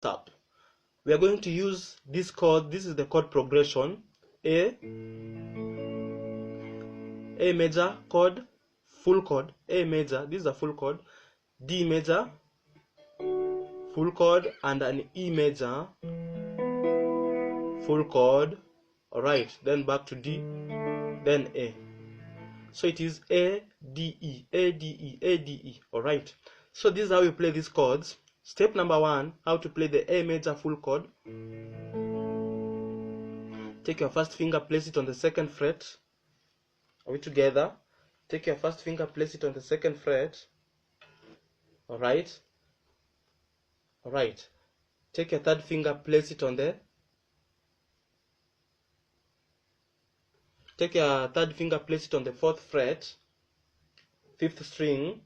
up. We are going to use this chord. This is the chord progression: A major chord, full chord, A major, this is a full chord, D major, full chord, and an E major, full chord. Alright, then back to D, then A. So it is A, D, E, A, D, E, A, D, E. Alright, so this is how you play these chords. Step number 1, how to play the A major full chord. Take your first finger, place it on the 2nd fret. Are we together? Take your first finger, place it on the 2nd fret. Alright. Alright. Take your 3rd finger, place it on the Take your 3rd finger, place it on the 4th fret, 5th string.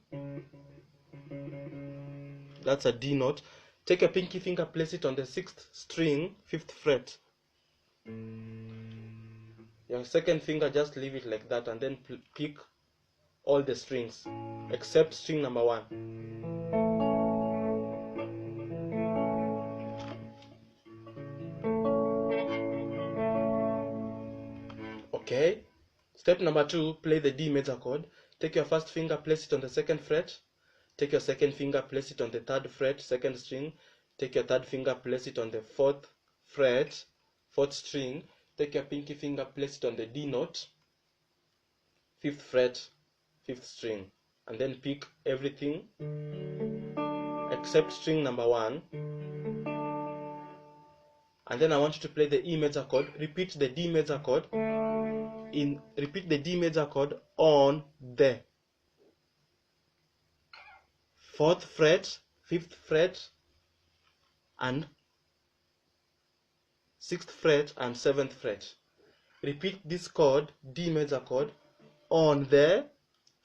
That's a D note. Take your pinky finger, place it on the 6th string, 5th fret. Your 2nd finger, just leave it like that, and then pick all the strings except string number 1. Okay. Step number 2, play the D major chord. Take your first finger, place it on the 2nd fret. Take your 2nd finger, place it on the 3rd fret, 2nd string. Take your 3rd finger, place it on the 4th fret, 4th string. Take your pinky finger, place it on the D note, 5th fret, 5th string, and then pick everything except string number 1. And then I want you to play the E major chord. Repeat the D major chord on the 4th fret, 5th fret, and 6th fret and 7th fret. Repeat this chord, D major chord, on the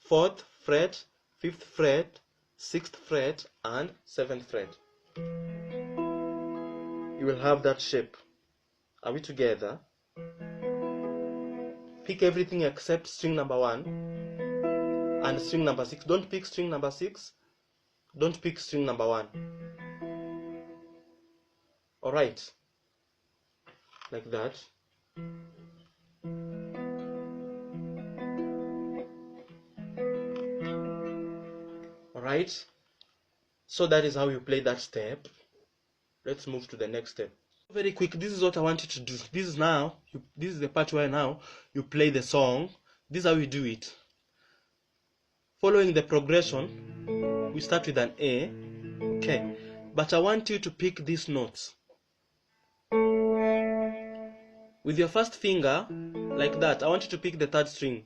4th fret, 5th fret, 6th fret, and 7th fret. You will have that shape. Are we together? Pick everything except string number 1 and string number 6. Don't pick string number 6. Don't pick string number 1. Alright. Like that. Alright. So that is how you play that step. Let's move to the next step. Very quick, this is what I want you to do. This is the part where now you play the song. This is how you do it. Following the progression, we start with an A. Okay. But I want you to pick these notes. With your first finger, like that, I want you to pick the 3rd string.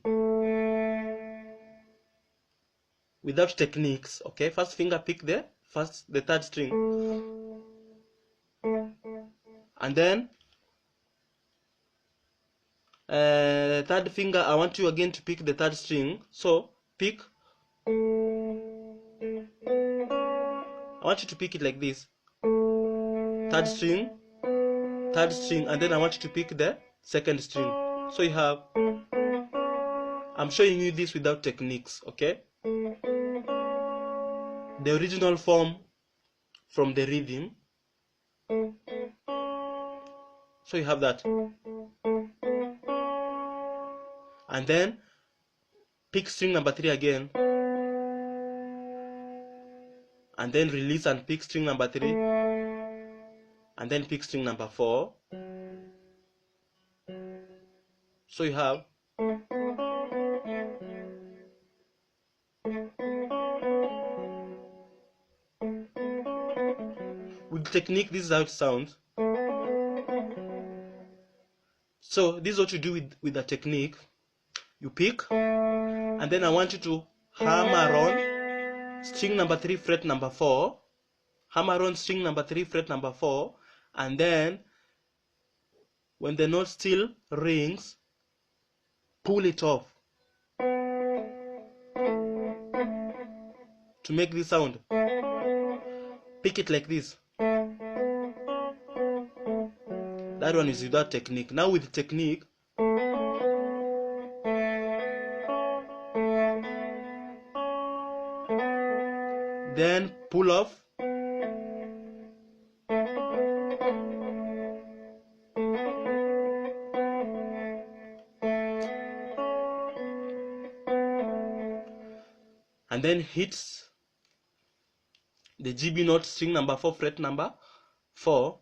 Without techniques, okay? First finger, pick the 3rd string. And then, 3rd finger, I want you again to pick the 3rd string. So, pick. I want you to pick it like this. 3rd string, 3rd string, and then I want you to pick the 2nd string. So you have, I'm showing you this without techniques, okay? The original form from the rhythm. So you have that. And then pick string number 3 again. And then release and pick string number 3. And then pick string number 4. So you have. With technique, this is how it sounds. So this is what you do with the technique. You pick, and then I want you to hammer on string number 3, fret number 4. Hammer on string number 3, fret number 4. And then, when the note still rings, pull it off to make this sound. Pick it like this. That one is without technique. Now with technique, then pull off, and then hits the GB note, string number 4, fret number 4,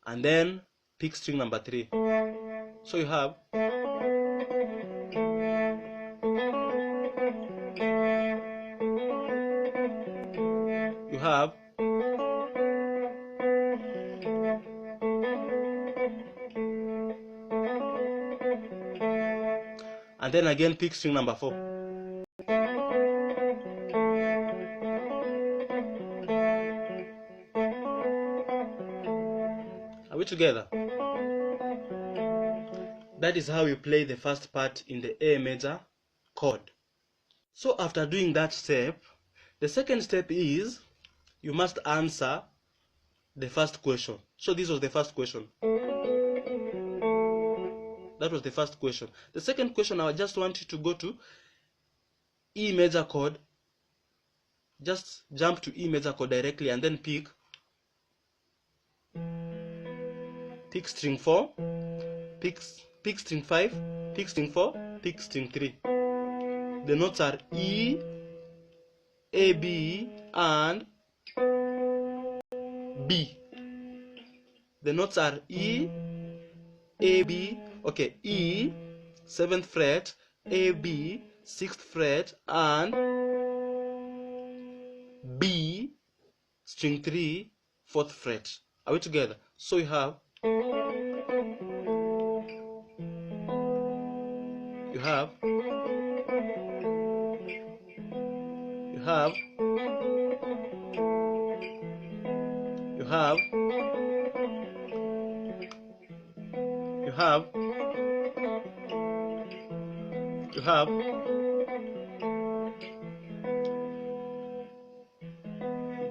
and then pick string number 3. So you have and then again pick string number 4. Are we together? That is how you play the first part in the A major chord. So after doing that step, the second step is you must answer the first question. So this was the first question. That was the first question. The second question, I just want you to go to E major chord. Just jump to E major chord directly and then pick string 4, pick string 5, pick string 4, pick string 3. The notes are E, A, B, and B. The notes are E, A, B, okay, E, 7th fret, A, B, 6th fret, and B, string 3, 4th fret. Are we together? So you have you have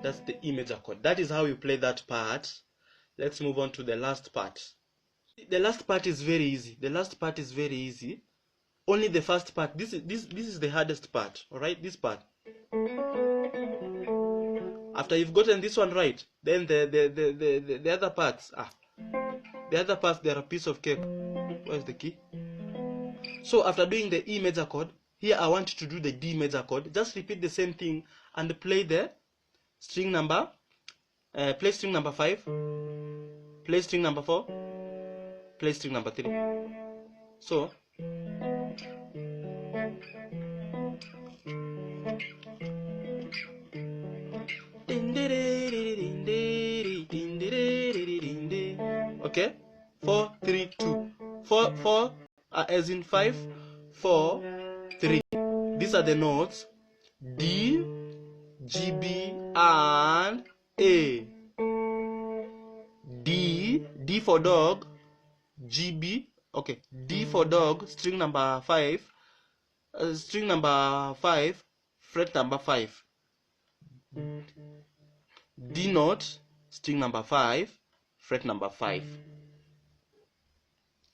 that's the E major chord. That is how you play that part. Let's move on to the last part. The last part is very easy. Only the first part. This is the hardest part. All right, this part. After you've gotten this one right, then the other parts. The other parts, they are a piece of cake. Where's the key? So after doing the E major chord, here I want you to do the D major chord. Just repeat the same thing and play the string number. Play string number 5. Play string number 4. Play string number 3. So okay, 4, 3, 2. 4 as in 5, 4, 3. These are the notes D, G, B, and A. D for dog, G, B. Okay, D for dog, string number 5, fret number 5. D note, string number 5, fret number 5.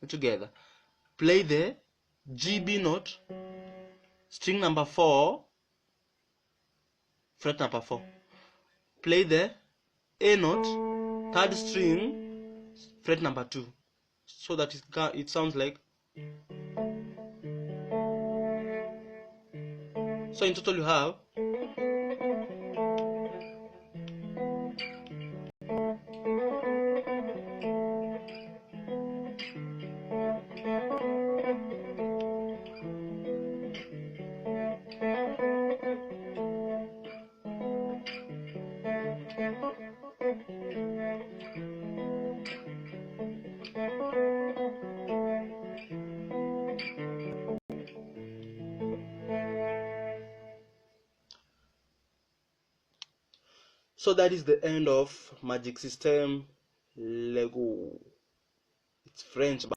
Together. Play the G, B note, string number 4, fret number 4. Play the A note, 3rd string, fret number 2. So that it sounds like. So in total you have so that is the end of Magic System Lego. It's French.